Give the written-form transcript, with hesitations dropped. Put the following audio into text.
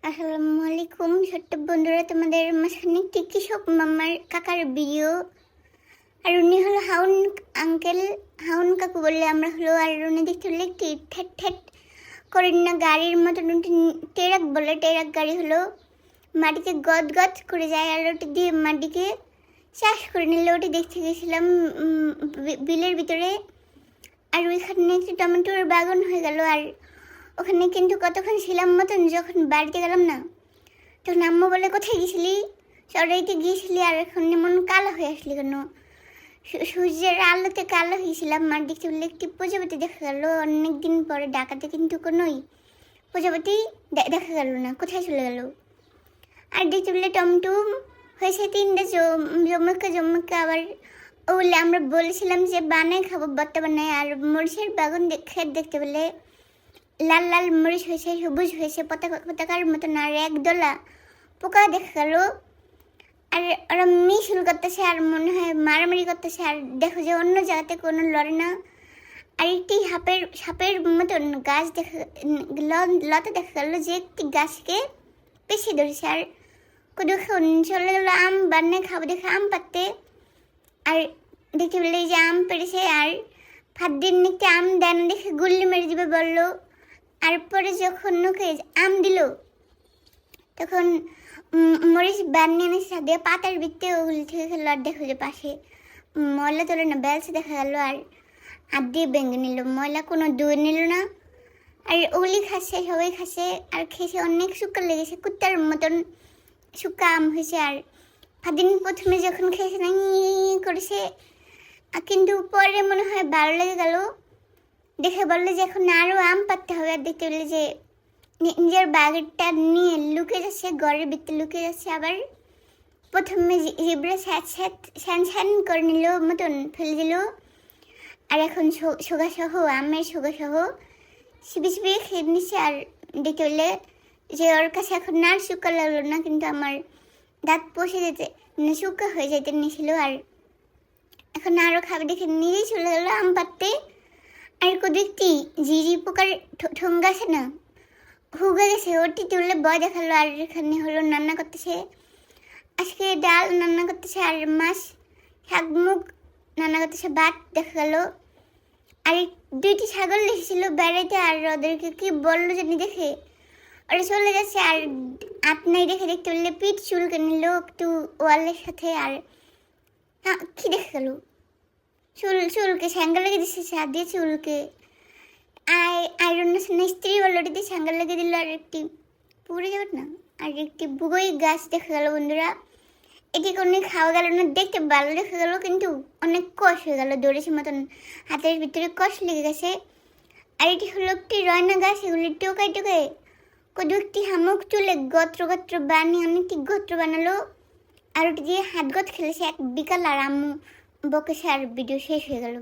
আসসালামু আলাইকুম ছোট্ট বন্ধুরা, তোমাদের মাঝখানে একটি কৃষক মামার কাকার ভিডিও। আর উনি হলো হাউন আঙ্কেল, হাউন কাকু বললে আমরা হলো। আর উনি দেখতে হলে একটি ঠেট ঠেট করেন না গাড়ির মতন, টেরাক বলে, টেরাক গাড়ি হলো মাটিতে গদ গদ করে যায়। আর ওটি দিয়ে মাটিকে চাষ করে নিলে ওটি দেখতে গেছিলাম বিলের ভিতরে। আর ওইখানে একটি টমেটোর বাগান হয়ে গেল। আর ওখানে কিন্তু কতক্ষণ ছিলাম মতন, যখন বাড়িতে গেলাম না তখন আম্মু বলে কোথায় গেছিলি, চড়াইতে গিয়েছিলি আর এখন এমন কালো হয়ে আসলি কেন? সূর্যের আলোতে কালো হয়েছিলাম। আর দেখতে বললে একটি প্রজাপতি দেখা গেল অনেকদিন পরে ডাকাতে, কিন্তু কোনোই প্রজাপতি দেখা গেল না, কোথায় চলে গেল? আর দেখতে বললে টমটম হয়েছে তিনটে জমুকে আবার ওগুলো আমরা বলেছিলাম যে বানায় খাবো, বত্তা বানায়। আর মরিচের বাগান ক্ষেত দেখতে পেলে লাল লাল মরিচ হয়েছে, সবুজ হয়েছে পতাকার মতন। আর একদলা পোকা দেখা গেল। আর ওরা মিশুল করতেছে আর মনে হয় মারামারি করতেছে। আর দেখো যে অন্য জায়গাতে কোনো লড়ে না। আর একটি সাপের মতন গাছ লতা দেখা গেল যে একটি গাছকে পেছিয়ে ধরেছে। আর কতক্ষণ চলে গেলো আম বান্নায় খাবো দেখে আম পাততে। আর দেখতে পেলে যে আম পেরেছে। আর ভাত দিন একটি আম দেন দেখে গুল্লি মেরে দিবে বললো। আর পরে যখন ওকে আম দিল তখন মরিচ বানিয়ে এনেছে দিয়ে পাতার ভিত্তে ওগুলি থেকে খেলো। আর দেখো যে পাশে ময়লা তোলে না বেলসে দেখা গেল। আর হাত দিয়ে ভেঙে নিল, ময়লা কোনো দূর নিল না। আর ওগুলি খাচ্ছে, সবাই খাচ্ছে। আর খেয়েছে, অনেক শুক্কা লেগেছে, কুত্তার মতন শুক্কা আম হয়েছে। আর ফাদিন প্রথমে যখন খেয়েছে না করেছে, কিন্তু পরে মনে হয় ভালো লেগে গেল দেখে বললো যে এখন আরও আম পাততে হবে। আর দেখতে পেলে যে নিজের বাগেরটা নিয়ে লুকিয়ে যাচ্ছে, ঘরের ভিতরে লুকিয়ে যাচ্ছে। আবার প্রথমে জিব্রা স্যান করে নিল মতন ফেলে দিল। আর এখন সোগাসহ আমের সোগাসহ সিবি খেয়ে নিচ্ছে। আর দেখতে পেলে যে ওর কাছে এখন আর শুক্কা লাগলো না, কিন্তু আমার দাঁত পষে যেতে শুক্কা হয়ে যেতে নিয়েছিল। আর এখন আরও খাবে দেখে নিজেই চলে গেলো আম পাততে। আর দেখতি জিরি পোকার ঠোঙ্গা আছে না, হুগে গেছে, ওটি তুললে ভয় দেখালো। আর এখানে হলো রান্না করতেছে, আজকে ডাল রান্না করতেছে আর মাছ শাক মুখ রান্না করতেছে, ভাত দেখা গেল। আর দুইটি ছাগল এসেছিল বেড়াইতে। আর ওদেরকে কি বললো জানি দেখে ওরা চলে যাচ্ছে। আর আপনাই দেখে দেখতে বললে পিঠ চুলকে নিল একটু ওয়ালের সাথে। আর কি দেখা গেল চুলকে স্যাঙ্গা লেগে দিচ্ছে, চা দিয়ে চুলকে আয়রন স্ত্রী অলরেডি দিয়ে স্যাঙ্গা লেগে দিল। আর একটি পুড়ে যাবে না। আর একটি বুগই গাছ দেখা গেল বন্ধুরা। এটি কোনো খাওয়া গেল না, দেখতে ভালো দেখা গেল কিন্তু অনেক কষ হয়ে গেল, দৌড়েছে মতন হাতের ভিতরে কষ লেগে গেছে। আর এটি হলো একটি রয়না গাছ, এগুলি টোকায় কদু একটি হামুক চুলে গত্র বানিয়ে অনেকটি গোত্র বানালো। আর ওটি দিয়ে হাত গত খেলেছে এক বিকাল। আর আম্মু বকেছে আর ভিডিও শেষ হয়ে গেল।